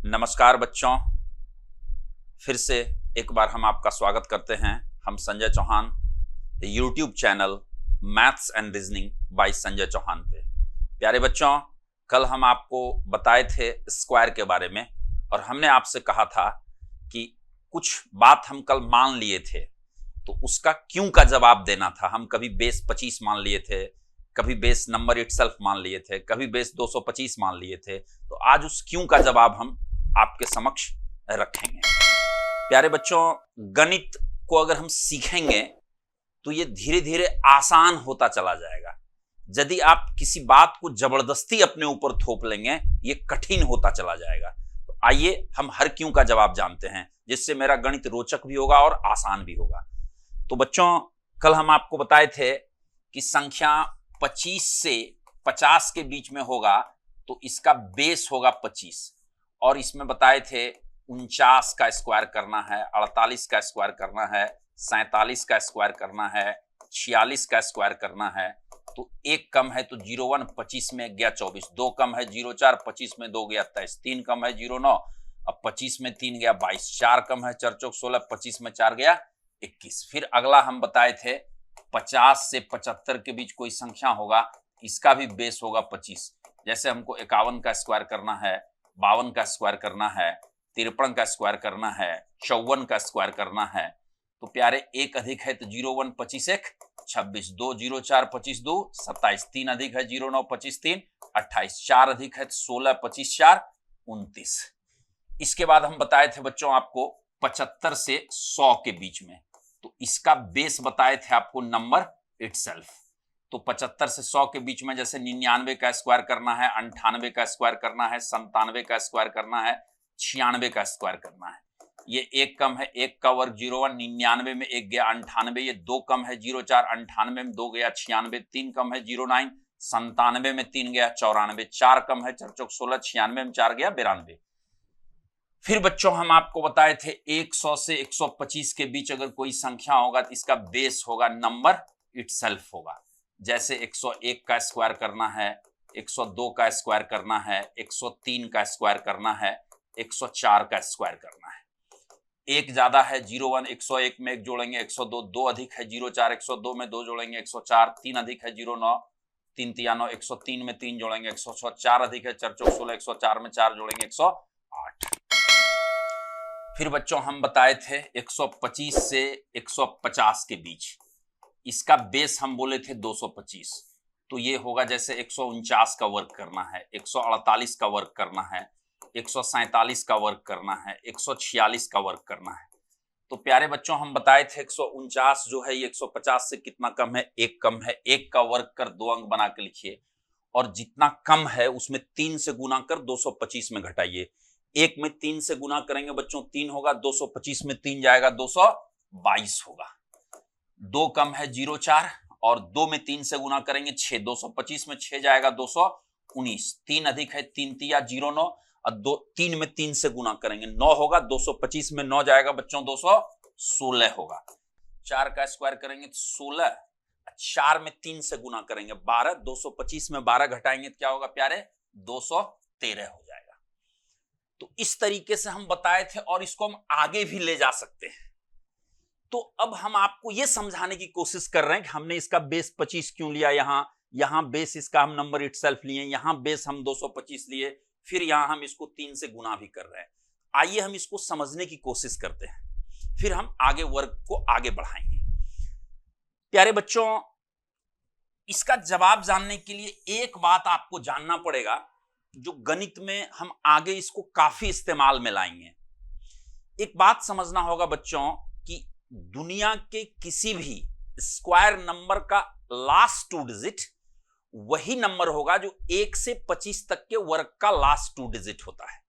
नमस्कार बच्चों, फिर से एक बार हम आपका स्वागत करते हैं। हम Sanjay Chauhan YouTube channel maths and reasoning by Sanjay Chauhan पे। प्यारे बच्चों, कल हम आपको बताए थे स्क्वायर के बारे में और हमने आपसे कहा था कि कुछ बात हम कल मान लिए थे तो उसका क्यों का जवाब देना था। हम कभी बेस 25 मान लिए थे, कभी बेस नंबर इटसेल्फ मान लिए थे, कभी बेस 225 मान लिए थे। तो आज उस क्यों का जवाब हम आपके समक्ष रखेंगे। प्यारे बच्चों, गणित को अगर हम सीखेंगे तो ये धीरे धीरे आसान होता चला जाएगा। यदि आप किसी बात को जबरदस्ती अपने ऊपर थोप लेंगे, ये कठिन होता चला जाएगा। तो आइए हम हर क्यों का जवाब जानते हैं, जिससे मेरा गणित रोचक भी होगा और आसान भी होगा। तो बच्चों, कल हम आपको बताए थे कि संख्या 25 से 50 के बीच में होगा तो इसका बेस होगा 25, और इसमें बताए थे 49 का स्क्वायर करना है, 48 का स्क्वायर करना है, 47 का स्क्वायर करना है, 46 का स्क्वायर करना है। तो एक कम है तो 01, 25 में गया 24, दो कम है 04, 25 में 2 गया 23, तीन कम है 09, अब 25 में 3 गया 22, चार कम है 4 चौक 16, 25 में 4 गया 21। फिर अगला हम बताए थे 50 से 75 के बीच कोई संख्या होगा, इसका भी बेस होगा 25। जैसे हमको 51 का स्क्वायर करना है, 52 का स्क्वायर करना है, 53 का स्क्वायर करना है, 54 का स्क्वायर करना है। तो प्यारे, एक अधिक है तो 01, 25 एक 26, 2 0 4 25 2 27, तीन अधिक है 09, 25 3 28, चार अधिक है तो 16, 25 4 29। इसके बाद हम बताए थे बच्चों आपको 75 से 100 के बीच में, तो इसका बेस बताए थे आपको नंबर इटसेल्फ। तो 75 से 100 के बीच में जैसे 99 का स्क्वायर करना है, 98 का स्क्वायर करना है, 97 का स्क्वायर करना है, 96 का स्क्वायर करना है। ये एक कम है, एक का वर्ग 01, 99 में एक गया 98, ये दो कम है 04, 98 में 2 गया 96, तीन कम है 09, 97 में 3 गया 94, चार कम है 4 चौक 16, 96 में 4 गया 92। फिर बच्चों हम आपको बताए थे 100 से 125 के बीच अगर कोई संख्या होगा तो इसका बेस होगा नंबर इटसेल्फ होगा। जैसे 101 का स्क्वायर करना है, 102 का स्क्वायर करना है, 103 का स्क्वायर करना है, 104 का स्क्वायर करना है। एक ज्यादा है 01, 101 में एक जोड़ेंगे 102, दो अधिक है 04, 102 में 2 जोड़ेंगे 104, तीन अधिक है 09, तीन तिया 9, 103 में 3 जोड़ेंगे 106, चार अधिक है 4 चौक 16, 104 में 4 जोड़ेंगे 108। फिर बच्चों हम बताए थे 125 से 150 के बीच, इसका बेस हम बोले थे 225। तो ये होगा जैसे 149 का वर्ग करना है, 148 का वर्ग करना है, 147 का वर्ग करना है, 146 का वर्ग करना है। तो प्यारे बच्चों, हम बताए थे 149 जो है ये 150 से कितना कम है, एक कम है। एक का वर्ग कर 2 अंक बना के लिखिए, और जितना कम है उसमें 3 से गुना कर 225 में घटाइए। एक में 3 से गुना करेंगे बच्चों 3 होगा, 225 में 3 जाएगा 222 होगा। दो कम है 04, और 2 में 3 से गुना करेंगे 6, 225 में 6 जाएगा 219, तीन अधिक है 3 तिया 09, और 2 3 में 3 से गुना करेंगे 9 होगा, 225 में 9 जाएगा बच्चों 216 होगा। 4 का स्क्वायर करेंगे 16, 4 में 3 से गुना करेंगे 12, 225 में 12 घटाएंगे तो क्या होगा प्यारे, 213 हो जाएगा। तो इस तरीके से हम बताए थे और इसको हम आगे भी ले जा सकते हैं। तो अब हम आपको यह समझाने की कोशिश कर रहे हैं कि हमने इसका बेस 25 क्यों लिया, यहां बेस इसका हम नंबर इटसेल्फ लिए, यहां बेस हम 225 लिए, फिर यहां हम इसको 3 से गुना भी कर रहे हैं। आइए हम इसको समझने की कोशिश करते हैं, फिर हम आगे वर्ग को आगे बढ़ाएंगे। प्यारे बच्चों, इसका जवाब जानने के लिए एक बात आपको जानना पड़ेगा जो गणित में हम आगे इसको काफी इस्तेमाल में लाएंगे। एक बात समझना होगा बच्चों कि दुनिया के किसी भी स्क्वायर नंबर का लास्ट 2 डिजिट वही नंबर होगा जो 1 से 25 तक के वर्ग का लास्ट 2 डिजिट होता है।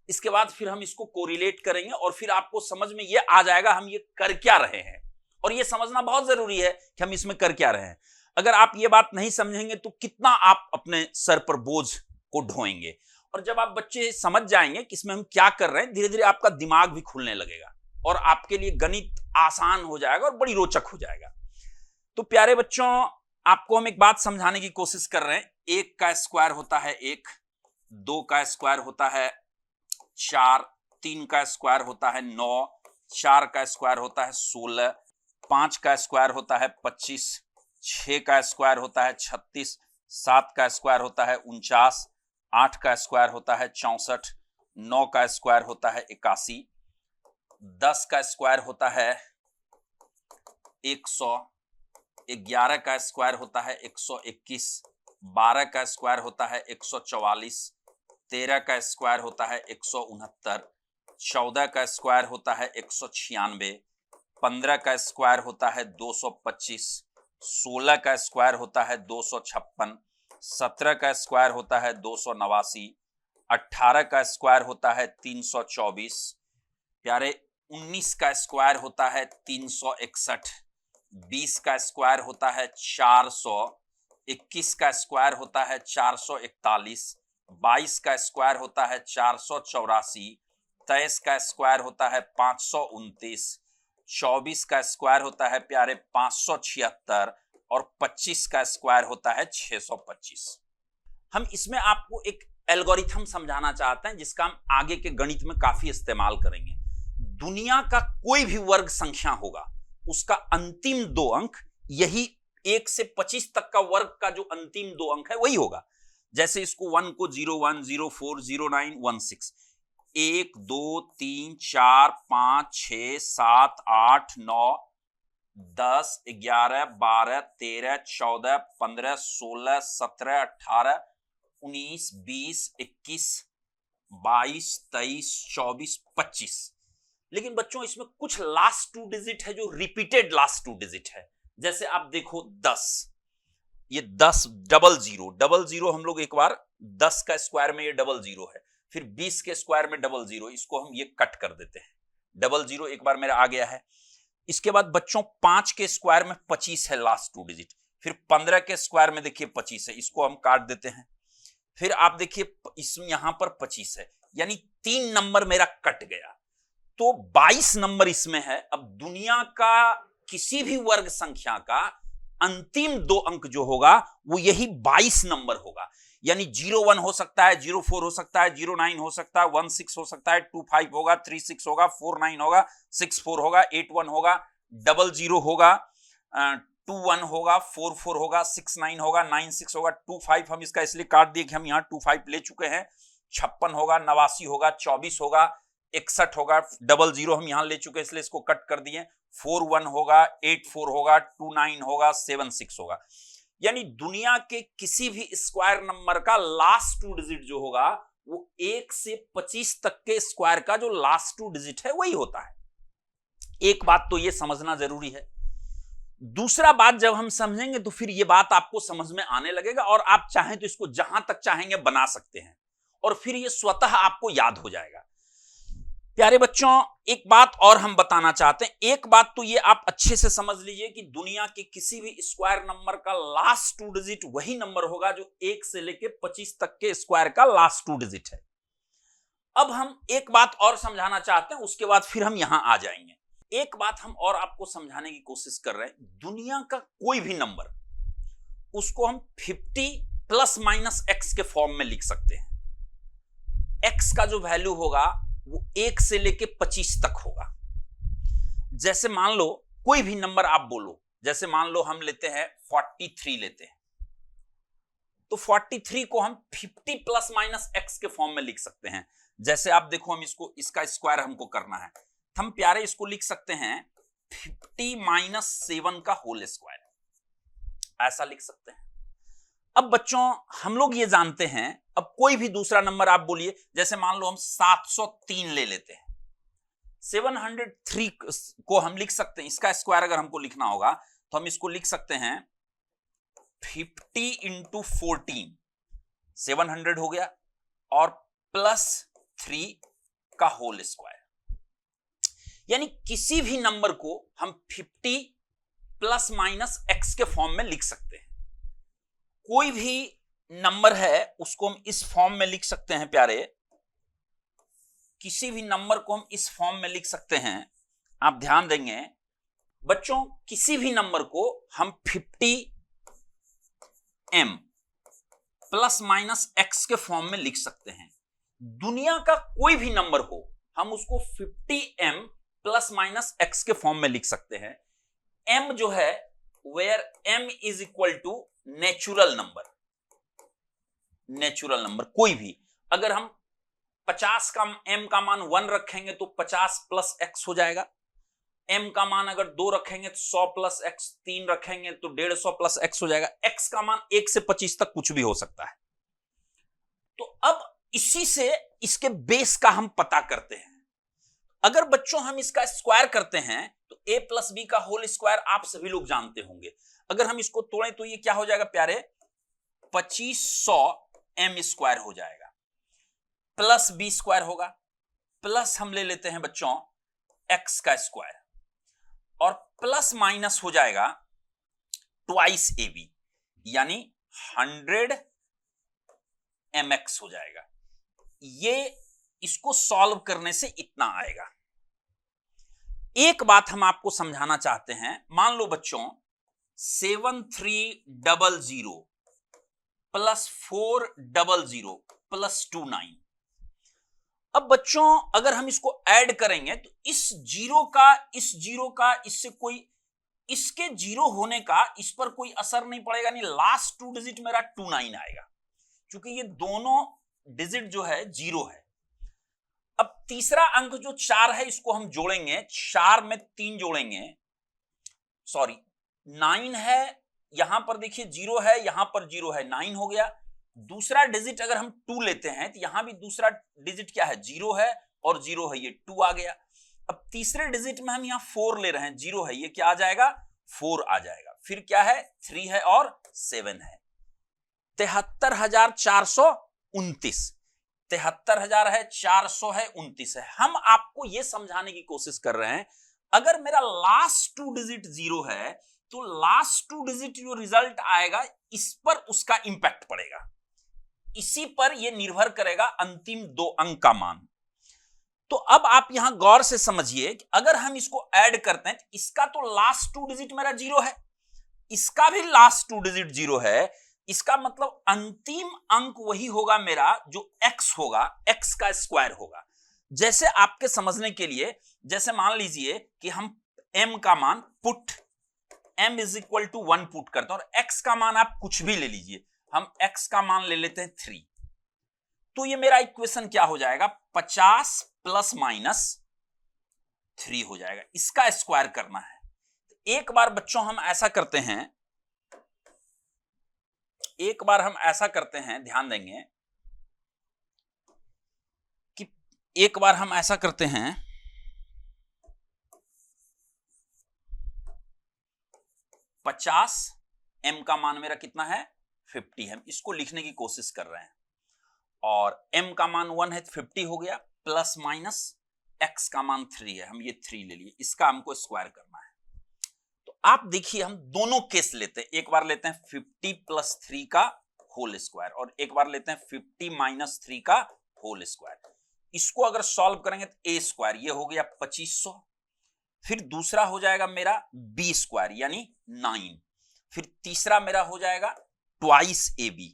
इसके बाद फिर हम इसको कोरिलेट करेंगे और फिर आपको समझ में यह आ जाएगा हम ये कर क्या रहे हैं, और यह समझना बहुत जरूरी है कि हम इसमें कर क्या रहे हैं। अगर आप ये बात नहीं समझेंगे तो कितना आप अपने सर पर बोझ को ढोएंगे, और जब आप बच्चे समझ जाएंगे कि इसमें हम क्या कर रहे हैं, धीरे धीरे आपका दिमाग भी खुलने लगेगा और आपके लिए गणित आसान हो जाएगा और बड़ी रोचक हो जाएगा। तो प्यारे बच्चों, आपको हम एक बात समझाने की कोशिश कर रहे हैं। 1 का स्क्वायर होता है 1, 2 का स्क्वायर होता है 4, 3 का स्क्वायर होता है 9, 4 का स्क्वायर होता है 16, 5 का स्क्वायर होता है 25, 6 का स्क्वायर होता है 36, 7 का स्क्वायर होता है 49, 8 का स्क्वायर होता है 64, 9 का स्क्वायर होता है 81, 10 का स्क्वायर होता है 100, 11 का स्क्वायर होता है 121, 12 का स्क्वायर होता है 144, 13 का स्क्वायर होता है 169, 14 का स्क्वायर होता है 196, 15 का स्क्वायर होता है 225, 16 का स्क्वायर होता है 256, 17 का स्क्वायर होता है 289, 18 का स्क्वायर होता है 324, प्यारे 19 का स्क्वायर होता है 361, 20 का स्क्वायर होता है 400, 21 का स्क्वायर होता है 441, 22 का स्क्वायर होता है 484, 23 का स्क्वायर होता है 529, 24 का स्क्वायर होता है प्यारे 576 और 25 का स्क्वायर होता है 625। हम इसमें आपको एक एल्गोरिथम समझाना चाहते हैं जिसका हम आगे के गणित में काफी इस्तेमाल करेंगे। दुनिया का कोई भी वर्ग संख्या होगा उसका अंतिम 2 अंक यही 1 से 25 तक का वर्ग का जो अंतिम 2 अंक है वही होगा। जैसे इसको 1 को 01, 04, 09, 16, 1, 2, 3, 4, 5, 6, 7, 8, 9, 10, 11, 12, 13, 14, 15, 16, 17, 18, 19, 20, 21, 22, 23, 24, 25। लेकिन बच्चों इसमें कुछ लास्ट 2 डिजिट है जो रिपीटेड लास्ट 2 डिजिट है। जैसे आप देखो 10, ये 10 00 हम लोग एक बार 10 का स्क्वायर में ये 00 है, फिर 20 के स्क्वायर में 00, इसको हम ये कट कर देते हैं। 00 एक बार मेरा आ गया है। इसके बाद बच्चों 5 के स्क्वायर में 25 है लास्ट 2 डिजिट, फिर 15 के स्क्वायर में देखिए 25 है, इसको हम काट देते हैं। फिर आप देखिए इसमें यहां पर 25 है, यानी 3 नंबर मेरा कट गया, तो 22 नंबर इसमें है। अब दुनिया का किसी भी वर्ग संख्या का अंतिम 2 अंक जो होगा वो यही 22 नंबर होगा। यानी 01 हो सकता है, 04 हो सकता है, 09 हो सकता है, 16 हो सकता है, 25 होगा, 36 होगा, 49 होगा, 64 होगा, 81 होगा, 00 होगा, 21 होगा, 44 होगा, 69 होगा, 96 होगा, 25 हम इसका इसलिए काट दिए कि हम यहां 25 ले चुके हैं, 56 होगा, 89 होगा, 24 होगा, 61 होगा, 00 हम यहां ले चुके हैं इसलिए इसको कट कर दिए, 41 होगा, 84 होगा, 29 होगा, 76 होगा। यानी दुनिया के किसी भी स्क्वायर नंबर का लास्ट 2 डिजिट जो होगा वो 1 से 25 तक के स्क्वायर का जो लास्ट 2 डिजिट है वही होता है। एक बात तो ये समझना जरूरी है। दूसरा बात जब हम समझेंगे तो फिर ये बात आपको समझ में आने लगेगा और आप चाहें तो इसको जहां तक चाहेंगे बना सकते हैं और फिर ये स्वतः आपको याद हो जाएगा। प्यारे बच्चों एक बात और हम बताना चाहते हैं। एक बात तो ये आप अच्छे से समझ लीजिए कि दुनिया के किसी भी स्क्वायर नंबर का लास्ट 2 डिजिट वही नंबर होगा जो 1 से लेके 25 तक के स्क्वायर का लास्ट 2 डिजिट है। अब हम एक बात और समझाना चाहते हैं, उसके बाद फिर हम यहां आ जाएंगे। एक बात हम और आपको समझाने की कोशिश कर रहे हैं, दुनिया का कोई भी नंबर उसको हम 50 प्लस माइनस x के फॉर्म में लिख सकते हैं। x का जो वैल्यू होगा वो 1 से लेके 25 तक होगा। जैसे मान लो कोई भी नंबर आप बोलो, जैसे मान लो हम लेते हैं 43 लेते हैं, तो 43 को हम 50 प्लस माइनस x के फॉर्म में लिख सकते हैं। जैसे आप देखो हम इसको, इसका स्क्वायर हमको करना है, हम प्यारे इसको लिख सकते हैं 50 माइनस 7 का होल स्क्वायर, ऐसा लिख सकते हैं। अब बच्चों हम लोग ये जानते हैं, अब कोई भी दूसरा नंबर आप बोलिए, जैसे मान लो हम 703 ले लेते हैं, 703 को हम लिख सकते हैं, इसका स्क्वायर अगर हमको लिखना होगा तो हम इसको लिख सकते हैं 50 इंटू 14, 700 हो गया, और प्लस 3 का होल स्क्वायर। यानी किसी भी नंबर को हम 50 प्लस माइनस x के फॉर्म में लिख सकते हैं। कोई भी नंबर है उसको हम इस फॉर्म में लिख सकते हैं प्यारे, किसी भी नंबर को हम इस फॉर्म में लिख सकते हैं। आप ध्यान देंगे बच्चों, किसी भी नंबर को हम 50m प्लस माइनस x के फॉर्म में लिख सकते हैं। दुनिया का कोई भी नंबर हो हम उसको 50m प्लस माइनस x के फॉर्म में लिख सकते हैं। m जो है where m is equal to natural number, natural number कोई भी, अगर हम 50 का m का मान 1 रखेंगे तो 50 प्लस x हो जाएगा। m का मान अगर 2 रखेंगे तो 100 प्लस x, 3 रखेंगे तो 150 प्लस x हो जाएगा। x का मान 1 से 25 तक कुछ भी हो सकता है। तो अब इसी से इसके बेस का हम पता करते हैं। अगर बच्चों हम इसका स्क्वायर करते हैं तो a प्लस बी का होल स्क्वायर आप सभी लोग जानते होंगे। अगर हम इसको तोड़ें तो ये क्या हो जाएगा प्यारे, 2500 m स्क्वायर हो जाएगा, प्लस बी स्क्वायर होगा, प्लस हम ले लेते हैं बच्चों x का स्क्वायर, और प्लस माइनस हो जाएगा ट्वाइस ab, यानी 100 mx हो जाएगा। ये इसको सॉल्व करने से इतना आएगा। एक बात हम आपको समझाना चाहते हैं, मान लो बच्चों 7300 प्लस 400 प्लस 29। अब बच्चों अगर हम इसको ऐड करेंगे तो इस जीरो का इससे कोई, इसके जीरो होने का इस पर कोई असर नहीं पड़ेगा, नहीं लास्ट 2 डिजिट मेरा 29 आएगा, क्योंकि ये दोनों डिजिट जो है जीरो है। अब तीसरा अंक जो 4 है इसको हम जोड़ेंगे, 4 में 3 जोड़ेंगे, सॉरी 9 है, यहां पर देखिए 0 है, यहां पर 0 है, 9 हो गया। दूसरा डिजिट अगर हम 2 लेते हैं तो यहां भी दूसरा डिजिट क्या है, 0 है और 0 है, ये 2 आ गया। अब तीसरे डिजिट में हम यहां 4 ले रहे हैं, 0 है, ये क्या आ जाएगा, 4 आ जाएगा। फिर क्या है, 3 है और 7 है। 73,429, 73,000 है, 400 है, 29 है। हम आपको यह समझाने की कोशिश कर रहे हैं, अगर मेरा लास्ट 2 डिजिट 0 है तो लास्ट 2 डिजिट जो रिजल्ट आएगा इस पर उसका इंपैक्ट पड़ेगा, इसी पर यह निर्भर करेगा अंतिम 2 अंक का मान। तो अब आप यहां गौर से समझिए कि अगर हम इसको ऐड करते हैं, इसका तो लास्ट 2 डिजिट मेरा 0 है, इसका भी लास्ट 2 डिजिट 0 है, इसका मतलब अंतिम अंक वही होगा मेरा जो x होगा, x का स्क्वायर होगा। जैसे आपके समझने के लिए, जैसे मान लीजिए कि हम m का मान put m is equal to 1 put करते हैं, और x का मान आप कुछ भी ले लीजिए, हम x का मान ले लेते हैं 3, तो ये मेरा इक्वेशन क्या हो जाएगा, 50 प्लस माइनस 3 हो जाएगा। इसका स्क्वायर करना है। एक बार बच्चों हम ऐसा करते हैं, एक बार हम ऐसा करते हैं, ध्यान देंगे कि एक बार हम ऐसा करते हैं, पचास m का मान मेरा कितना है, 50 है, इसको लिखने की कोशिश कर रहे हैं, और m का मान 1 है, 50 हो गया, प्लस माइनस x का मान 3 है, हम ये 3 ले लिए, इसका हमको स्क्वायर करना है। तो आप देखिए हम दोनों केस लेते हैं, एक बार लेते हैं 50 प्लस 3 का होल स्क्वायर, और एक बार लेते हैं 50 माइनस 3 का होल स्क्वायर। इसको अगर सॉल्व करेंगे तो a स्क्वायर, ये हो गया 2500, फिर दूसरा हो जाएगा मेरा b स्क्वायर यानी 9, फिर तीसरा मेरा हो जाएगा ट्वाइस ab,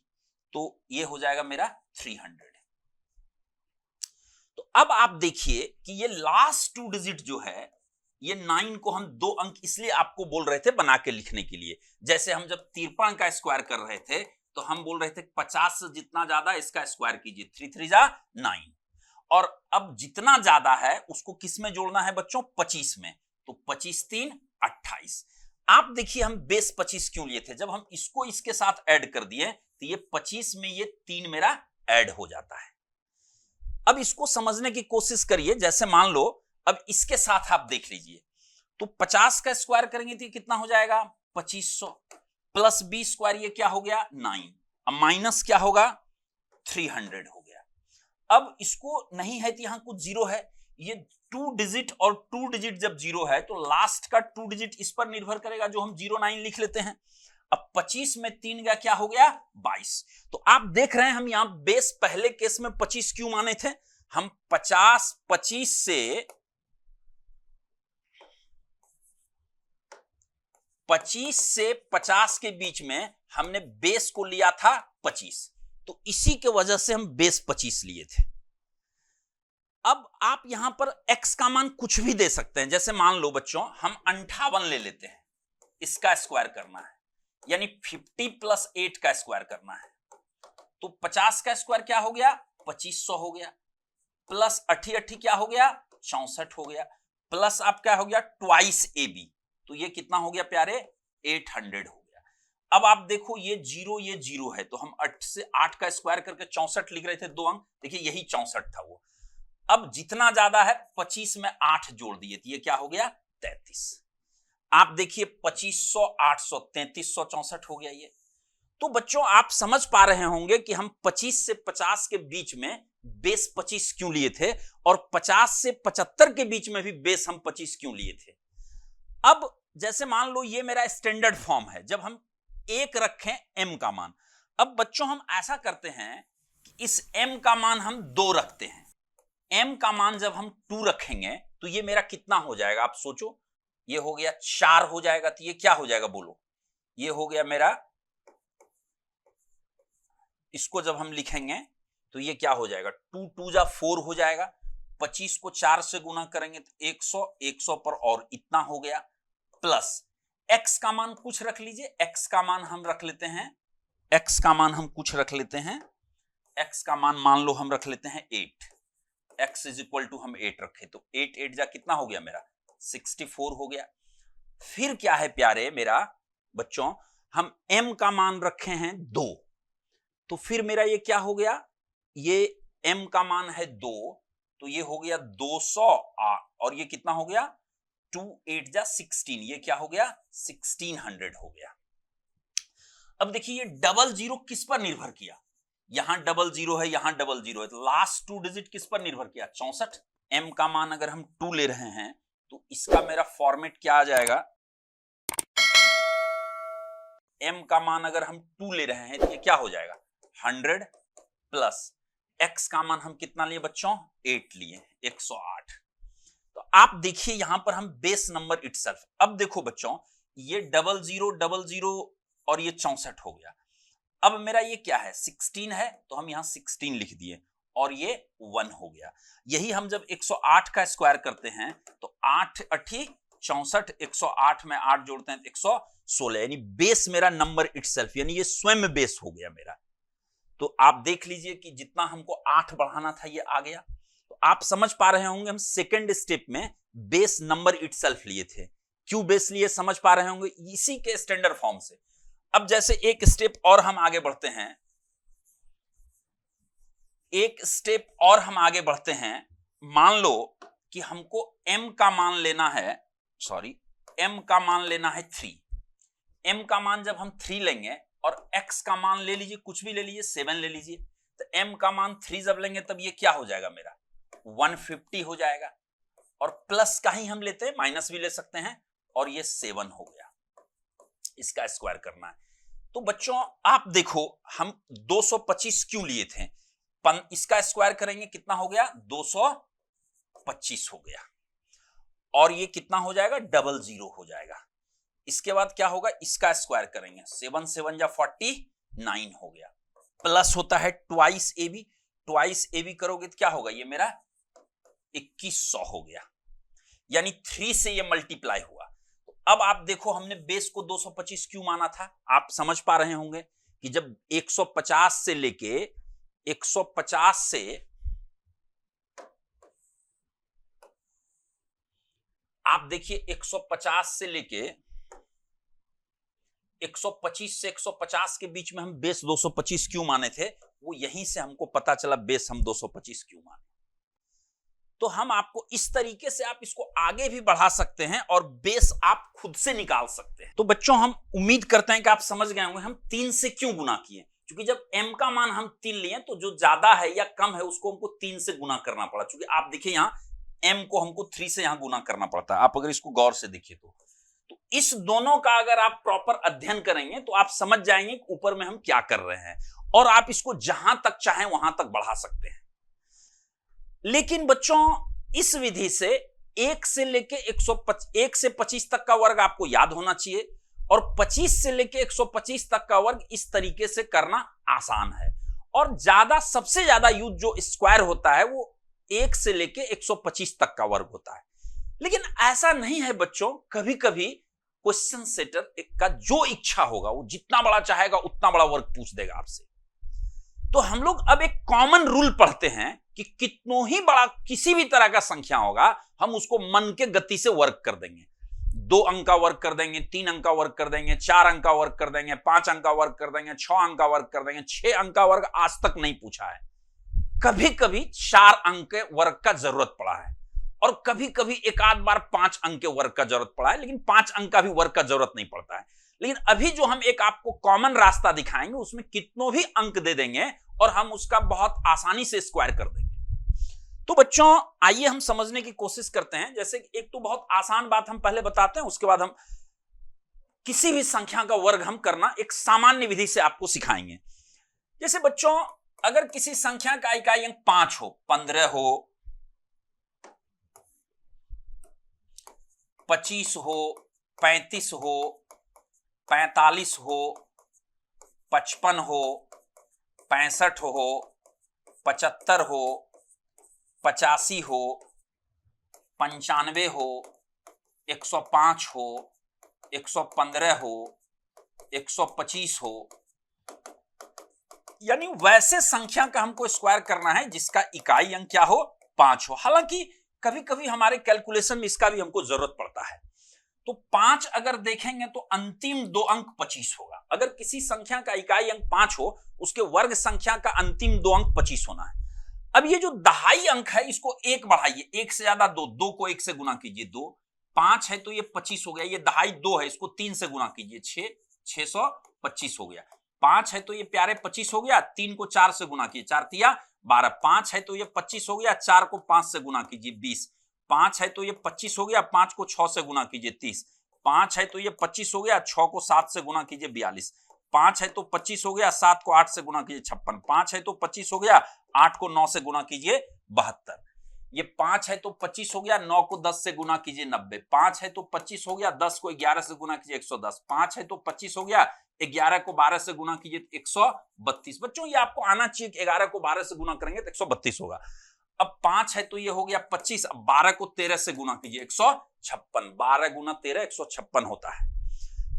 तो ये हो जाएगा मेरा 300। तो अब आप देखिए कि ये लास्ट 2 डिजिट जो है, ये 9 को हम 2 अंक इसलिए आपको बोल रहे थे बना के लिखने के लिए। जैसे हम जब 53 का स्क्वायर कर रहे थे तो हम बोल रहे थे 50 से जितना ज्यादा इसका स्क्वायर कीजिए, 3 3 जा 9, और अब जितना ज्यादा है उसको किस में जोड़ना है बच्चों, 25 में, तो 25 3 28। आप देखिए हम बेस 25 क्यों लिए थे, जब हम इसको इसके साथ ऐड कर दिए तो ये 25 में ये 3 मेरा ऐड हो जाता है। अब इसको समझने की कोशिश करिए, जैसे मान लो अब इसके साथ आप देख लीजिए, तो 50 का स्क्वायर करेंगे तो कितना हो जाएगा, 2500, प्लस b स्क्वायर ये क्या हो गया 9, अब माइनस क्या होगा 300 हो गया। अब इसको नहीं है तो यहां कुछ 0 है, ये 2 डिजिट और 2 डिजिट जब 0 है तो लास्ट का 2 डिजिट इस पर निर्भर करेगा, जो हम 09 लिख लेते हैं। अब 25 में 3 का क्या हो गया 22। तो आप देख रहे हैं हम यहां बेस पहले केस में 25 क्यों माने थे, हम 25 से 50 के बीच में हमने बेस को लिया था 25, तो इसी के वजह से हम बेस 25 लिए थे। आप यहां पर x का मान कुछ भी दे सकते हैं। जैसे मान लो बच्चों हम 58 ले लेते हैं, इसका स्क्वायर करना है, यानी 50 प्लस 8 का स्क्वायर करना है। तो 50 का स्क्वायर क्या हो गया, 2500 हो गया, प्लस 88 क्या हो गया, 64 हो गया, प्लस आप क्या हो गया, ट्वाइस ए बी, तो ये कितना हो गया प्यारे, 800 हो गया। अब आप देखो ये जीरो है, तो हम 8 से 8 का स्क्वायर करके 64 लिख रहे थे, 2 अंक, देखिए यही 64 था वो। अब जितना ज्यादा है 25 में 8 जोड़ दिए, तो ये क्या हो गया, 33। आप देखिए 2500 800 3364 हो गया ये। तो बच्चों आप समझ पा रहे होंगे कि हम 25 से 50 के बीच में बेस 25 क्यों लिए थे, और 50 से 75 के बीच में भी बेस हम 25 क्यों लिए थे। अब जैसे मान लो ये मेरा स्टैंडर्ड फॉर्म है, जब हम एक रखें m का मान। अब बच्चों हम ऐसा करते हैं कि इस m का मान हम 2 रखते हैं, m का मान जब हम 2 रखेंगे तो ये मेरा कितना हो जाएगा, आप सोचो, ये हो गया 4 हो जाएगा, तो ये क्या हो जाएगा बोलो, ये हो गया मेरा, इसको जब हम लिखेंगे तो ये क्या हो जाएगा, 2 2 जा 4 हो जाएगा, 25 को 4 से गुना करेंगे तो 100, 100 पर और इतना हो गया, प्लस x का मान कुछ रख लीजिए, x का मान हम रख लेते हैं, x का मान हम कुछ रख लेते हैं, x का मान मान लो हम रख लेते हैं 8, x इज इक्वल टू हम 8 रखे, तो 8 8 जा कितना हो गया मेरा, 64 हो गया। फिर क्या है प्यारे मेरा बच्चों, हम m का मान रखे हैं 2, तो फिर मेरा ये क्या हो गया, ये m का मान है 2, तो ये हो गया 200, और ये कितना हो गया, 2 8 जा 16, ये क्या हो गया, 1600 हो गया। अब देखिए ये डबल जीरो किस पर निर्भर किया, यहां डबल जीरो है, यहां डबल जीरो है, तो लास्ट 2 डिजिट किस पर निर्भर किया, 64। m का मान अगर हम 2 ले रहे हैं तो इसका मेरा फॉर्मेट क्या आ जाएगा, m का मान अगर हम 2 ले रहे हैं तो ये क्या हो जाएगा, 100 प्लस x का मान हम कितना लिए बच्चों, 8 लिए, 108। तो आप देखिए यहां पर हम बेस नंबर इटसेल्फ। अब देखो बच्चों ये डबल जीरो और ये 64 हो गया। अब मेरा ये क्या है, 16 है, तो हम यहां 16 लिख दिए, और ये 1 हो गया। यही हम जब 108 का स्क्वायर करते हैं तो 8 8 64, 108 में 8 जोड़ते हैं तो 116, यानी बेस मेरा नंबर इटसेल्फ, यानी ये स्वयं बेस हो गया मेरा। तो आप देख लीजिए कि जितना हमको 8 बढ़ाना था ये आ गया। तो आप समझ पा रहे होंगे हम सेकेंड स्टेप में बेस नंबर इटसेल्फ लिए थे, क्यों बेस लिए समझ पा रहे होंगे, इसी के स्टैंडर्ड फॉर्म से। अब जैसे एक स्टेप और हम आगे बढ़ते हैं, एक स्टेप और हम आगे बढ़ते हैं, मान लो कि हमको m का मान लेना है, m का मान लेना है 3। m का मान जब हम 3 लेंगे और x का मान ले लीजिए, कुछ भी ले लीजिए, 7 ले लीजिए, तो m का मान 3 जब लेंगे तब ये क्या हो जाएगा मेरा, 150 हो जाएगा, और प्लस का ही हम लेते हैं, माइनस भी ले सकते हैं, और ये 7 हो गया। इसका स्क्वायर करना है। तो बच्चों आप देखो हम 225 क्यों लिए थे, इसका स्क्वायर करेंगे कितना हो गया, 225 हो गया, और ये कितना हो जाएगा, डबल जीरो हो जाएगा। इसके बाद क्या होगा, इसका स्क्वायर करेंगे, 7 7 जा 49 हो गया, प्लस होता है twice A B, twice A B करोगे तो क्या होगा, ये मेरा 2100 हो गया, यानी 3 से ये मल्टीप्लाई हुआ। तो अब आप देखो हमने बेस को 225 क्यों माना था, आप समझ पा रहे होंगे कि जब 150 से लेके 150 से आप देखिए 150 से लेके 125 से 150 के बीच में हम बेस 225 क्यों माने थे, वो यहीं से हमको पता चला बेस हम 225 क्यों माने। तो हम आपको इस तरीके से आप इसको आगे भी बढ़ा सकते हैं और बेस आप खुद से निकाल सकते हैं। तो बच्चों हम उम्मीद करते हैं कि आप समझ गए होंगे हम 3 से क्यों गुना किए, क्योंकि जब m का मान हम 3 लिए तो जो ज्यादा है या कम है उसको हमको 3 से गुना करना पड़ा, क्योंकि आप देखिए यहाँ m को हमको 3 से यहाँ गुना करना पड़ता है। आप अगर इसको गौर से देखिए तो इस दोनों का अगर आप प्रॉपर अध्ययन करेंगे तो आप समझ जाएंगे कि ऊपर में हम क्या कर रहे हैं, और आप इसको जहां तक चाहें वहां तक बढ़ा सकते हैं। लेकिन बच्चों इस विधि से 1 से लेके 1 से 25 तक का वर्ग आपको याद होना चाहिए, और 25 से लेके 125 तक का वर्ग इस तरीके से करना आसान है। और सबसे ज्यादा यूज जो स्क्वायर होता है वो 1 से लेके 125 तक का वर्ग होता है। लेकिन ऐसा नहीं है बच्चों, कभी कभी क्वेश्चन सेटर का जो इच्छा होगा वो जितना बड़ा चाहेगा उतना बड़ा वर्ग पूछ देगा आपसे। तो हम लोग अब एक कॉमन रूल पढ़ते हैं कि कितनों ही बड़ा किसी भी तरह का संख्या होगा हम उसको मन के गति से वर्ग कर देंगे। 2 अंक का वर्ग कर देंगे, 3 अंक का वर्ग कर देंगे, 4 अंक का वर्ग कर देंगे, 5 अंक का वर्ग कर देंगे, 6 अंक का वर्ग कर देंगे। 6 अंक का वर्ग आज तक नहीं पूछा है। कभी कभी 4 अंक के वर्ग का जरूरत पड़ा है और कभी कभी एक आध बार 5 अंक के वर्ग का जरूरत पड़ा है, लेकिन 5 अंक का भी वर्ग का जरूरत नहीं पड़ता है। लेकिन अभी जो हम एक आपको कॉमन रास्ता दिखाएंगे उसमें कितनों भी अंक दे देंगे और हम उसका बहुत आसानी से स्क्वायर कर देंगे। तो बच्चों आइए हम समझने की कोशिश करते हैं। जैसे एक तो बहुत आसान बात हम पहले बताते हैं, उसके बाद हम किसी भी संख्या का वर्ग हम करना एक सामान्य विधि से आपको सिखाएंगे। जैसे बच्चों अगर किसी संख्या का इकाई अंक 5 हो, 15 हो, 25 हो, 35 हो, 45 हो, 55 हो, 65 हो, 75 हो, 85 हो, 95 हो, 105 हो, 115 हो, 125 हो, यानी वैसे संख्या का हमको स्क्वायर करना है जिसका इकाई अंक क्या हो, 5 हो। हालांकि कभी कभी हमारे कैलकुलेशन में इसका भी हमको जरूरत पड़ता है। तो 5 अगर देखेंगे तो अंतिम 2 अंक 25 होगा। अगर किसी संख्या का इकाई अंक 5 हो उसके वर्ग संख्या का अंतिम 2 अंक 25 होना है। अब ये जो दहाई अंक है इसको 1 बढ़ाइए, 1 से ज्यादा 2, 2 को 1 से गुना कीजिए, 2, 5 है तो ये 25 हो गया। ये दहाई 2 है, इसको 3 से गुना कीजिए, 6, 625 हो गया। 5 है तो ये प्यारे 25 हो गया, 3 को 4 से गुना कीजिए, 4 तिया 12, 5 है तो ये 25 हो गया, 4 को 5 से गुना कीजिए, 20, 5 है तो ये 25 हो गया, 5 को 6 से गुना कीजिए, 30, 5 है तो ये 25 हो गया, 6 को 7 से गुना कीजिए, 42, 5 है तो 25 हो गया, 7 को 8 से गुना कीजिए, 56, 5 है तो 25 हो गया, 8 को 9 से गुना कीजिए, 72, ये 5 है तो 25 हो गया, 9 को 10 से गुना कीजिए, 90, 5 है तो 25 हो गया, 10 को 11 से गुना कीजिए, 110, 5 है तो 25 हो गया, 11 को 12 से गुना कीजिए, 132। बच्चों ये आपको आना चाहिए कि 11 को 12 से गुना करेंगे तो 132 होगा। अब 5 है तो ये हो गया 25, अब 12 को 13 से गुना कीजिए, 156, 12 गुना 13 156 होता है।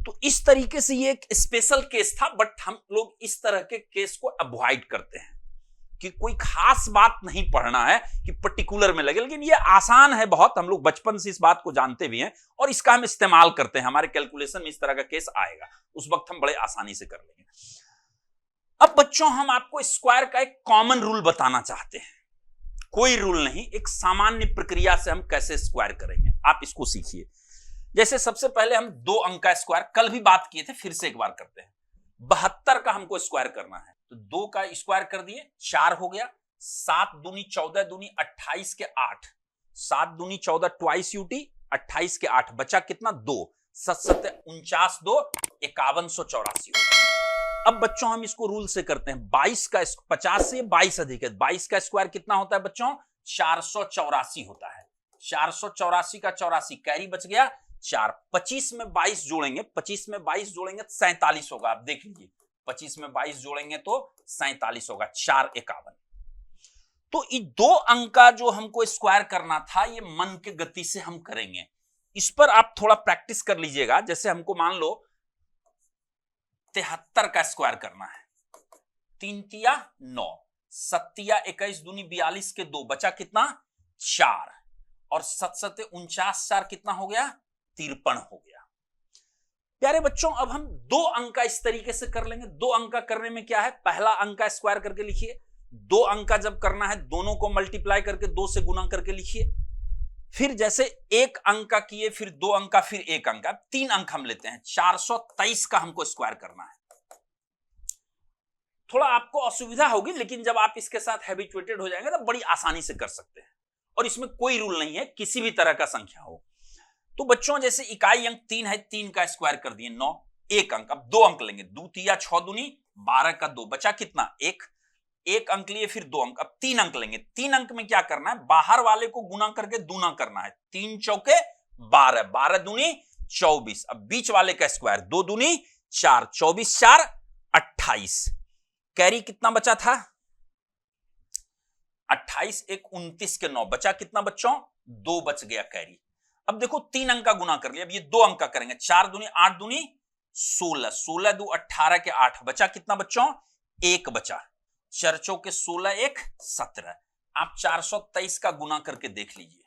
तो इस तरीके से ये एक स्पेशल केस था, बट हम लोग इस तरह के केस को अवॉइड करते हैं कि कोई खास बात नहीं पढ़ना है कि पर्टिकुलर में लगे। लेकिन ये आसान है बहुत, हम लोग बचपन से इस बात को जानते भी हैं और इसका हम इस्तेमाल करते हैं। हमारे कैलकुलेशन में इस तरह का केस आएगा, उस वक्त हम बड़े आसानी से कर लेंगे। अब बच्चों हम आपको स्क्वायर का एक कॉमन रूल बताना चाहते हैं। कोई रूल नहीं, एक सामान्य प्रक्रिया से हम कैसे स्क्वायर करेंगे, आप इसको सीखिए। जैसे सबसे पहले हम 2 अंक का स्क्वायर कल भी बात किए थे, फिर से एक बार करते हैं। 72 का हमको स्क्वायर करना है तो 2 का स्क्वायर कर दिए, 4 हो गया, 7 दूनी 14 दूनी 28 के 8, 7 दूनी 14 ट्वाइस यूटी, 28 के 8 बचा कितना, 2, 7 7 49, 2 5184 हो गया। अब बच्चों हम इसको रूल से करते हैं। 22 का 50 से 22 अधिक है, 22 का स्क्वायर कितना होता है बच्चों, 484 होता है। 484 का 84 कैरी बच गया 4, 25 में 22 जोड़ेंगे, 25 में 22 जोड़ेंगे तो 47 होगा। आप देख लीजिए 25 में 22 जोड़ेंगे तो 47 होगा, 451। तो ये 2 अंक का जो हमको स्क्वायर करना था ये मन के गति से हम करेंगे। इस पर आप थोड़ा प्रैक्टिस कर लीजिएगा। जैसे हमको मान लो 73 का स्क्वायर करना है, 3 तिया 9, 7 तिया 21 दूनी 42 के 2 बचा कितना, 4, और 7 7 49, 4 कितना हो गया, 53 हो गया। प्यारे बच्चों अब हम 2 अंक का इस तरीके से कर लेंगे। 2 अंक का करने में क्या है, पहला अंक का स्क्वायर करके लिखिए, 2 अंक का जब करना है दोनों को मल्टीप्लाई करके 2 से गुना करके लिखिए। फिर जैसे 1 अंक का किए, फिर 2 अंक का, फिर 1 अंक का, 3 अंक हम लेते हैं। 423 का हमको स्क्वायर करना है। थोड़ा आपको असुविधा होगी, लेकिन जब आप इसके साथ हैबिचुएटेड हो जाएंगे तो बड़ी आसानी से कर सकते हैं और इसमें कोई रूल नहीं है, किसी भी तरह का संख्या हो। तो बच्चों जैसे इकाई अंक 3 है, 3 का स्क्वायर कर दिए 9, 1 अंक, अब 2 अंक लेंगे, 2 तिया 6 दूनी 12 का 2 बचा कितना, 1 अंक लिए, फिर 2 अंक, अब 3 अंक लेंगे। 3 अंक में क्या करना है, बाहर वाले को गुना करके दूना करना है, 3 चौके 12, 12 दूनी 24, अब बीच वाले का स्क्वायर 2 दूनी 4, 24 4 28, कैरी कितना बचा था, 28 एक 29 के 9 बचा कितना बच्चों? 2 बच गया कैरी। अब देखो 3 अंक का गुना कर लिया, अब ये 2 अंक का करेंगे। 4 दूनी 8 दूनी 16, 16 दू 18 के 8 बचा कितना बच्चों? 1 बचा। चर्चों के 16 1 17। आप 423 का गुना करके देख लीजिए।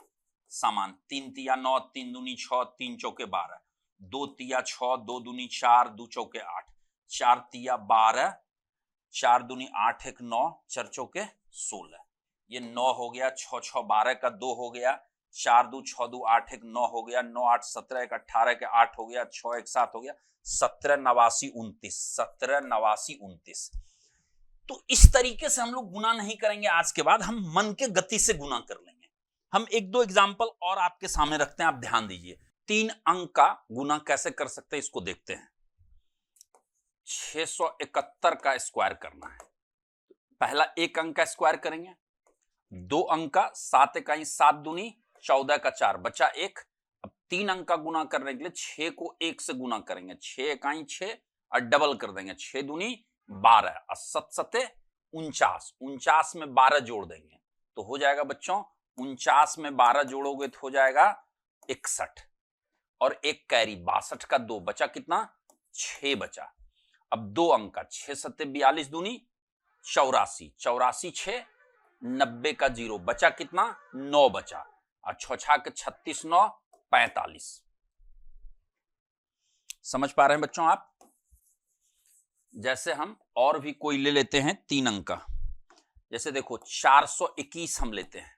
समान 3 तिया 9, 3 दूनी 6, 3 चौके 12, 2 तिया 6, 2 दूनी 4, 2 चौके 8, 4 तिया 12, 4 दूनी 8 1 9, चर्चों के 16। ये 9 हो गया, 6 6 12 का 2 हो गया, 4 2 6 2 8 1 9 हो गया, 9 8 17 1 18 के 8 हो गया, 6 1 7 हो गया, 17 89 29, 17 89 29। तो इस तरीके से हम लोग गुना नहीं करेंगे। आज के बाद हम मन के गति से गुना कर लेंगे। हम एक दो एग्जाम्पल और आपके सामने रखते हैं, आप ध्यान दीजिए। 3 अंक का गुना कैसे कर सकते हैं इसको देखते हैं। 671 का स्क्वायर करना है। पहला 1 अंक का स्क्वायर करेंगे, 2 अंक का 7 इकाई 7 दूनी 14 का 4 बचा 1। अब 3 अंक का गुना करने के लिए 6 को 1 से गुना करेंगे, 6 इकाई 6 और डबल कर देंगे, 6 दूनी 12 और 7 सते 49, 49 में 12 जोड़ देंगे तो हो जाएगा बच्चों 49 में 12 जोड़ोगे तो हो जाएगा 61 और एक कैरी 62 का 2 बचा कितना? 6 बचा। अब 2 अंक का 6 सत्ते 42 दूनी 84, 84 6 90 का 0 बचा कितना? 9 बचा और 6 6 के 36 9 45। समझ पा रहे हैं बच्चों आप? जैसे हम और भी कोई ले लेते हैं 3 अंक का, जैसे देखो 421 हम लेते हैं।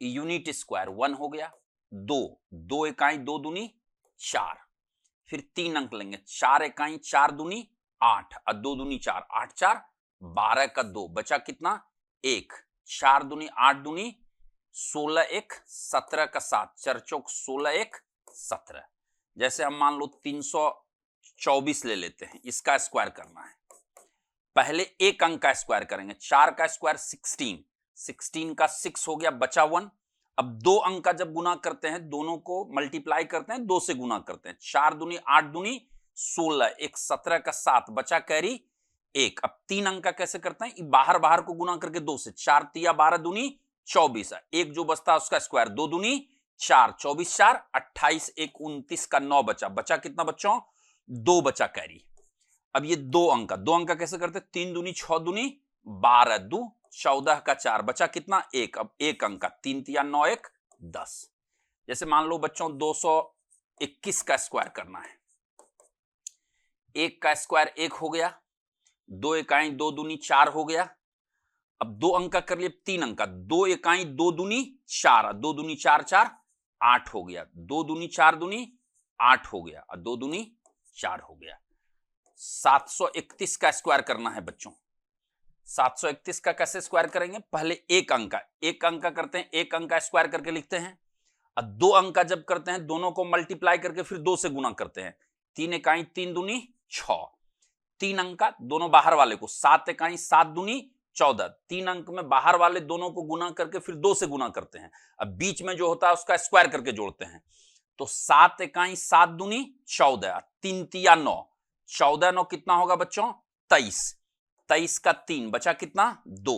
यूनिट स्क्वायर 1 हो गया, 2 2 इकाई 2 दूनी 4, फिर 3 अंक लेंगे, 4 इकाई 4 दूनी 8 और 2 दूनी 4, 8 4 12 का 2 बचा कितना? 1, 4 दूनी 8 दूनी 16 1 17 का 7, चरचौक 16 1 17। जैसे हम मान लो 324 ले लेते हैं, इसका स्क्वायर करना है। पहले 1 अंक का स्क्वायर करेंगे, 4 का स्क्वायर 16, 16 का 6 हो गया बचा 1। अब 2 अंक का जब गुना करते हैं, दोनों को मल्टीप्लाई करते हैं, 2 से गुना करते हैं, 4 दूनी 8 दूनी 16 1 17 का 7 बचा कैरी 1। अब 3 अंक का कैसे करते हैं? बाहर बाहर को गुना करके 2 से, 4 तिया 12 दूनी 24, एक जो बचता है उसका स्क्वायर 2 दूनी 4, 24 4 28 1 29 का 9 बचा, बचा कितना बच्चों? 2 बचा कैरी। अब ये 2 अंक का कैसे करते हैं? 3 दूनी 6 दूनी 12 2 14 का 4 बचा कितना? 1। अब 1 अंक का 3 तिया 9 1 10। जैसे मान लो बच्चों 221 का स्क्वायर करना है, 1 का स्क्वायर 1 हो गया, 2 इकाई 2 दूनी 4 हो गया। अब 2 अंक का कर लिए 3 अंक का, 2 इकाई 2 दूनी 4, 2 दूनी 4 4 8 हो गया, 2 दूनी 4 दूनी 8 हो गया और 2 दूनी 4 हो गया। 731 का स्क्वायर करना है बच्चों। 731 का कैसे स्क्वायर करेंगे? पहले 1 अंक का करते हैं, 1 अंक का स्क्वायर करके लिखते हैं और 2 अंक का जब करते हैं दोनों को मल्टीप्लाई करके फिर 2 से गुना करते हैं। 3 इकाई 3 दूनी 6, 3 अंक का दोनों बाहर वाले को, 7 इकाई 7 दूनी 14, 3 अंक में बाहर वाले दोनों को गुना करके फिर 2 से गुना करते हैं। अब बीच में जो होता है उसका स्क्वायर करके जोड़ते हैं, तो 7 इकाई 7 दूनी 14, 3 तिया 9, 14 9 कितना होगा बच्चों? 23, 23 का 3 बचा कितना? 2।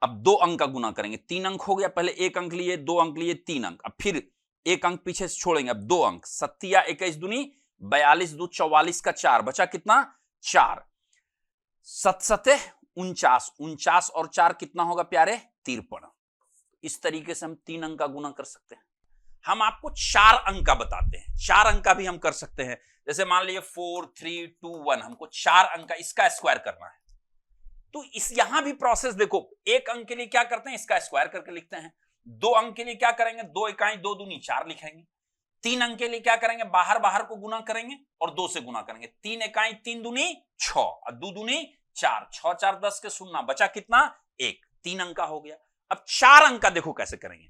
अब 2 अंक का गुना करेंगे, 3 अंक हो गया, पहले 1 अंक लिए, 2 अंक लिए, 3 अंक, अब फिर 1 अंक पीछे से छोड़ेंगे, अब 2 अंक, 7 21 दूनी 42 2 44 का 4 बचा कितना? 4। 7 7 49, 49 और 4 कितना होगा प्यारे? 53। इस तरीके से हम 3 अंक का गुना कर सकते हैं। हम आपको 4 अंक का बताते हैं, 4 अंक का भी हम कर सकते हैं। जैसे मान लीजिए 4 3 2 1, हमको 4 अंक का इसका स्क्वायर करना है, तो इस यहां भी प्रोसेस देखो। 1 अंक के लिए क्या करते हैं? इसका स्क्वायर करके लिखते हैं। 2 अंक के लिए क्या करेंगे? 2 इकाई 2 दूनी 4 लिखेंगे। 3 अंक के लिए क्या करेंगे? बाहर बाहर को गुना करेंगे और 2 से गुना करेंगे। 3 इकाई 3 दूनी 6 और 2 दूनी 4, 6 4 10 के 0 बचा कितना? 1। 3 अंक का हो गया। अब 4 अंक का देखो कैसे करेंगे।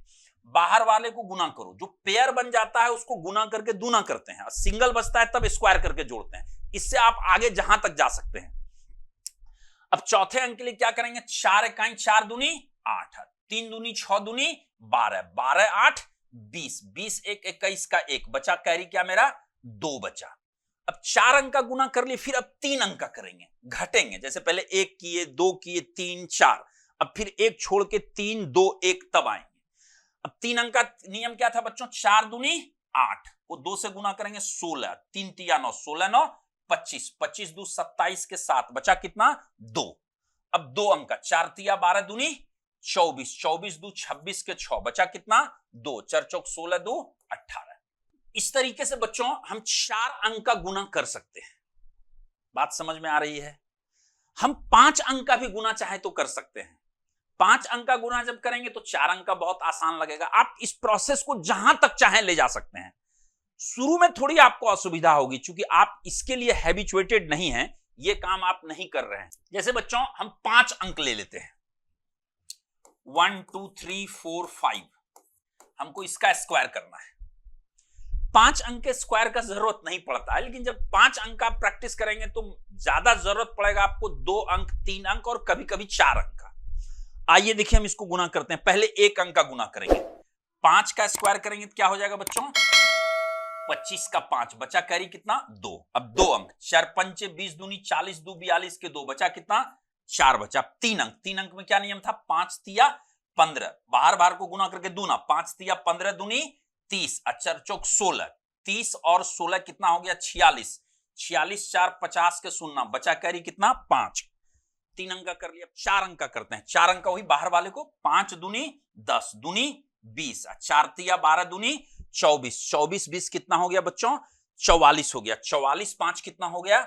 बाहर वाले को गुना करो, जो पेयर बन जाता है उसको गुना करके दूना करते हैं, सिंगल बचता है तब स्क्वायर करके जोड़ते हैं। इससे आप आगे जहां तक जा सकते हैं। अब चौथे अंक के लिए क्या करेंगे? 4 इकाई 4 दूनी 8, 3 दूनी 6 दूनी 12, 12 8 20, 20 1 21 का 1 बचा कैरी क्या मेरा? 2 बचा। अब 4 अंक का गुना कर लिए, फिर अब 3 अंक का करेंगे, घटेंगे। जैसे पहले 1 किए, 2 किए, 3 4, अब फिर एक छोड़ के 3 2 1 तब आएंगे। अब 3 अंक का नियम क्या था बच्चों, 4 दूनी 8 को 2 से गुना करेंगे 16, 3 तिया 9, 16 9 25, 25 दू 27 के 7 बचा कितना 2। अब 2 अंक का 4 तिया 12 दूनी 24, 24 दू 26 के 6 बचा कितना 2, 4 चौक 16 दू 18। इस तरीके से बच्चों हम 4 अंक का गुना कर सकते हैं। बात समझ में आ रही है। हम 5 अंक का भी गुना चाहे तो कर सकते हैं। 5 अंक का गुना जब करेंगे तो 4 अंक का बहुत आसान लगेगा। आप इस प्रोसेस को जहां तक चाहें ले जा सकते हैं। शुरू में थोड़ी आपको असुविधा होगी क्योंकि आप इसके लिए हैबिचुएटेड नहीं हैं, ये काम आप नहीं कर रहे हैं। जैसे बच्चों हम 5 अंक ले लेते हैं, 1 2 3 4 5, हमको इसका स्क्वायर करना है। 5 अंक के स्क्वायर का जरूरत नहीं पड़ता है, लेकिन जब 5 अंक आप प्रैक्टिस करेंगे तो ज्यादा जरूरत पड़ेगा आपको 2 अंक 3 अंक और कभी कभी 4 अंक का। आइए देखिए हम इसको गुना करते हैं। पहले 1 अंक का गुना करेंगे, 5 का स्क्वायर करेंगे तो क्या हो जाएगा बच्चों 25 का 5 बचा कैरी कितना 2। अब 2 अंक 4 पंचे 20 दूनी 40 दू 42 के 2 बचा कितना 4 बचा। 3 अंक, 3 अंक में क्या नियम था 5 तिया 15, बाहर बाहर को गुना करके दूना 5 तिया 15 दूनी 30, 4 चौक 16, 30 और 16 कितना हो गया 46, 46 4 50 के सुनना बचा कैरी कितना 5। 3 अंक का कर लिया। 4 अंक का करते हैं। 4 अंक का वही बाहर वाले को 5 दूनी 10 दूनी 20, 4 तिया 12 दूनी 24, 24 20 कितना हो गया बच्चों 44 हो गया। 44 5 कितना हो गया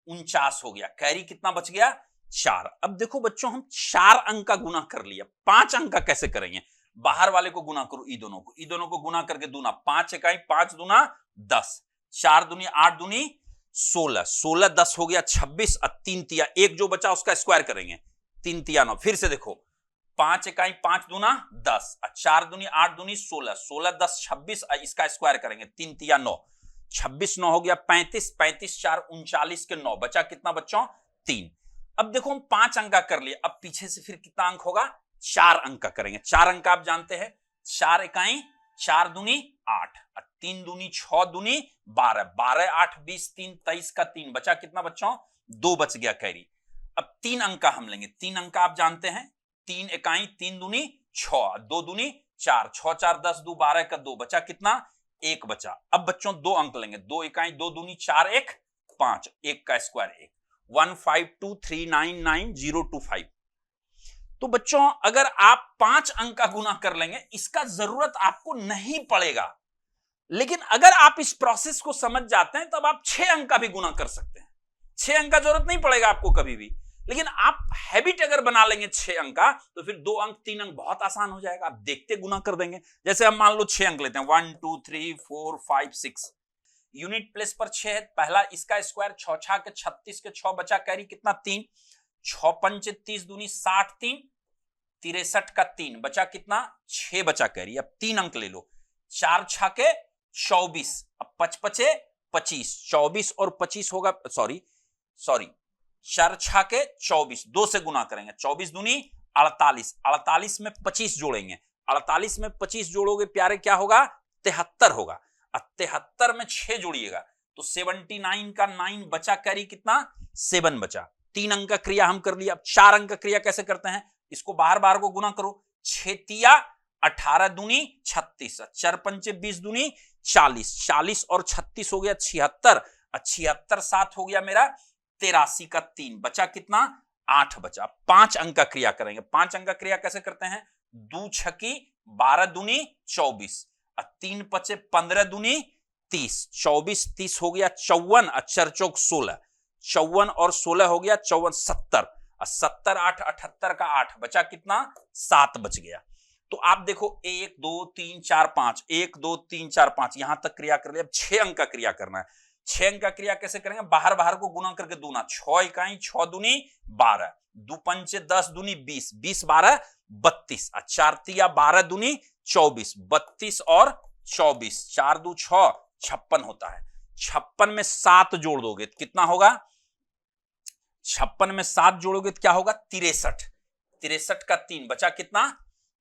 49 हो गया। कैरी कितना बच गया 4। अब देखो बच्चों हम 4 अंक का गुना कर लिया। 5 अंक का कैसे करेंगे, बाहर वाले को गुना करो ई दोनों को गुना करके दूना 5 इकाई 5 दूना 10, 4 दूनी 8 दूनी 16, 16 10 हो गया 26, 3 तिया 1 जो बचा उसका स्क्वायर करेंगे 3 तिया 9। फिर से देखो 5 इकाई 5 दूना 10, 4 दूनी 8 दूनी 16, 16 10 26, इसका स्क्वायर करेंगे 3 तिया 9, 26 9 हो गया 35, 35 4 39 के 9 बचा कितना बच्चों 3। अब देखो हम 5 अंक का कर लिए। अब पीछे से फिर कितना अंक होगा 4 अंक का करेंगे। 4 अंक आप जानते हैं 4 इकाई 4 दूनी 8, 3 दूनी 6 दूनी 12, 12 8 20 3 23 का 3 बचा कितना बच्चों 2 बच गया कैरी। अब 3 अंक का हम लेंगे। 3 अंक का आप जानते हैं 3 इकाई 3 दूनी 6, 2 दूनी 4, 6 4 10 2 12 का 2 बचा कितना 1 बचा। अब बच्चों 2 अंक लेंगे। 2 इकाई 2 दूनी 4 1 5, 1 का स्क्वायर 1, 1 5 2 3 9 9 0 2 5। तो बच्चों अगर आप 5 अंक का गुना कर लेंगे इसका जरूरत आपको नहीं पड़ेगा, लेकिन अगर आप इस प्रोसेस को समझ जाते हैं तब आप 6 अंक का भी गुना कर सकते हैं। 6 अंक का जरूरत नहीं पड़ेगा आपको कभी भी, लेकिन आप हैबिट अगर बना लेंगे 6 अंक का तो फिर 2 अंक 3 अंक बहुत आसान हो जाएगा। आप देखते गुना कर देंगे। जैसे हम मान लो 6 अंक लेते हैं 1 2 3 4 5 6, यूनिट प्लेस पर 6 है। पहला इसका स्क्वायर 6 6 के 36 के 6 बचा कैरी कितना 3, 6 पंचे 30 दूनी 60 3 63 का 3 बचा कितना 6 बचा कैरी। अब 3 अंक ले लो। 4 6 के 24, अब 5 पचे 25, 24 और 25 होगा सॉरी 4 6 के 24, 2 से गुना करेंगे 24 दूनी 48, 48 में 25 जोड़ेंगे। 48 में 25 जोड़ोगे प्यारे क्या होगा 73 होगा। 73 में 6 जोड़िएगा तो 79 का 9 बचा कैरी कितना 7 बचा। 3 अंक का क्रिया हम कर लिया। अब 4 अंक का क्रिया कैसे करते हैं, इसको बाहर बाहर को गुना करो 6 तिया 18 दूनी 36, 4 पंचे 20 दूनी 40, 40 और 36 हो गया 76, 76 7 हो गया मेरा 83 का 3 बचा कितना 8 बचा। 5 अंक का क्रिया करेंगे। 5 अंक का क्रिया कैसे करते हैं 2 छकी 12 दूनी 24, 3 पचे 15 दूनी 30, 24 30 हो गया 54, 4 चौक 16, 54 और 16 हो गया 54 70, 70 8 78 का 8 बचा कितना 7 बच गया। तो आप देखो 1 2 3 4 5, 1 2 3 4 5 यहां तक क्रिया कर लिया। अब 6 अंक का क्रिया करना है। 6 अंक का क्रिया कैसे करेंगे, बाहर बाहर को गुना करके दूना 6 इकाई 6 दूनी 12, 2 पंचे 10 दूनी 20, 20 12 32, 4 तिया 12 दूनी 24, 32 और 24, 4 2 6 56 होता है। 56 में 7 जोड़ दोगे तो कितना होगा 56 में 7 जोड़ोगे तो क्या होगा 63, 63 का 3 बचा कितना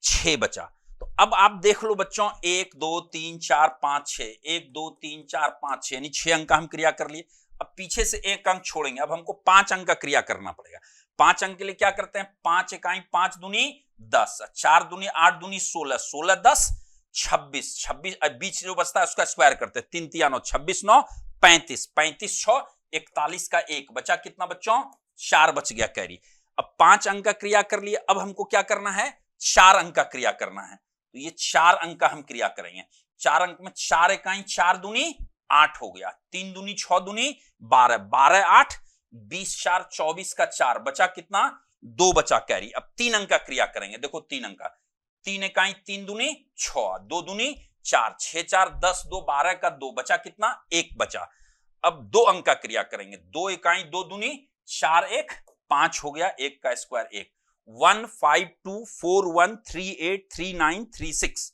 6 बचा। तो अब आप देख लो बच्चों 1 2 3 4 5 6, 1 2 3 4 5 6 यानी 6 अंक का हम क्रिया कर लिए। अब पीछे से 1 अंक छोड़ेंगे। अब हमको 5 अंक का क्रिया करना पड़ेगा। 5 अंक के लिए क्या करते हैं, 5 इकाई 5 दूनी 10, 4 दूनी 8 दूनी 16, 16 10 26, 26 बीच जो बचता है उसका स्क्वायर करते हैं, 3 तिया 9, 26 9 35, 35 6 41 का 1 बचा, कितना बच्चों 4 बच गया कैरी। अब 5 अंक का क्रिया कर लिए, अब हमको क्या करना है, 4 अंक का क्रिया करना है, तो ये 4 अंक का हम क्रिया करेंगे। 4 अंक में 4 इकाई 4 दूनी 8 हो गया, 3 दूनी 6 दूनी 12, 12 8 20 4 24 का 4 बचा, कितना 2 बचा कैरी। अब 3 अंक का क्रिया करेंगे, देखो 3 अंक का, 3 इकाई 3 दूनी 6, 2 दूनी 4, 6 4 10 2 12 का 2 बचा, कितना 1 बचा। अब 2 अंक का क्रिया करेंगे, 2 इकाई 2 दूनी 4 1 5 हो गया, 1 का स्क्वायर 1, 1 5 2 4 1 3 8 3 9 3 6।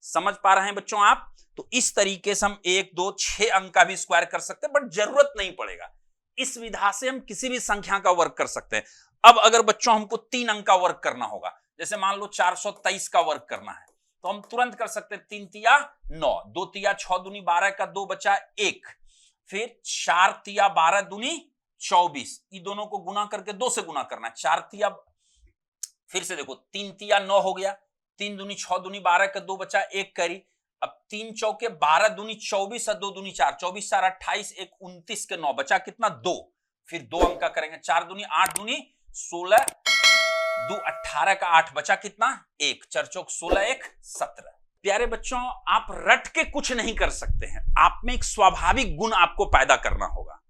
समझ पा रहे हैं बच्चों आप? तो इस तरीके से हम 1 2 6 अंक का भी स्क्वायर कर सकते हैं, बट जरूरत नहीं पड़ेगा। इस विधा से हम किसी भी संख्या का वर्क कर सकते हैं। अब अगर बच्चों हमको 3 अंक का वर्क करना होगा, जैसे मान लो 423 का वर्क करना है, तो हम तुरंत कर सकते हैं, 3 तिया 9, 2 तिया 6 दूनी 12 का 2 बचा 1, फिर 4 तिया 12 दूनी 24, ये दोनों को गुना करके 2 से गुना करना है, 4 तिया, फिर से देखो 3 तिया 9 हो गया, 3 दूनी 6 दूनी 12 का 2 बचा 1 करी। अब 3 चौके 12 दूनी 24 और 2 दूनी 4, 24 4 28 1 29 के 9 बचा, कितना 2, फिर 2 अंक का करेंगे, 4 दूनी 8 दूनी 16, 2 18 का 8 बचा, कितना 1, 4 चौक 16 1 17। प्यारे बच्चों, आप रट के कुछ नहीं कर सकते हैं, आप में एक स्वाभाविक गुण आपको पैदा करना होगा।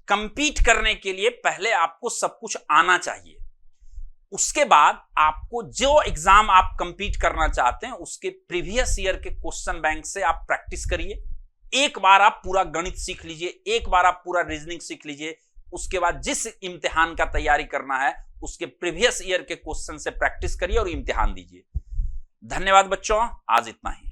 कंपीट करने के लिए पहले आपको सब कुछ आना चाहिए, उसके बाद आपको जो एग्जाम आप कंपीट करना चाहते हैं उसके प्रीवियस ईयर के क्वेश्चन बैंक से आप प्रैक्टिस करिए। एक बार आप पूरा गणित सीख लीजिए, एक बार आप पूरा रीजनिंग सीख लीजिए, उसके बाद जिस इम्तिहान का तैयारी करना है उसके प्रीवियस ईयर के क्वेश्चन से प्रैक्टिस करिए और इम्तिहान दीजिए। धन्यवाद बच्चों, आज इतना ही।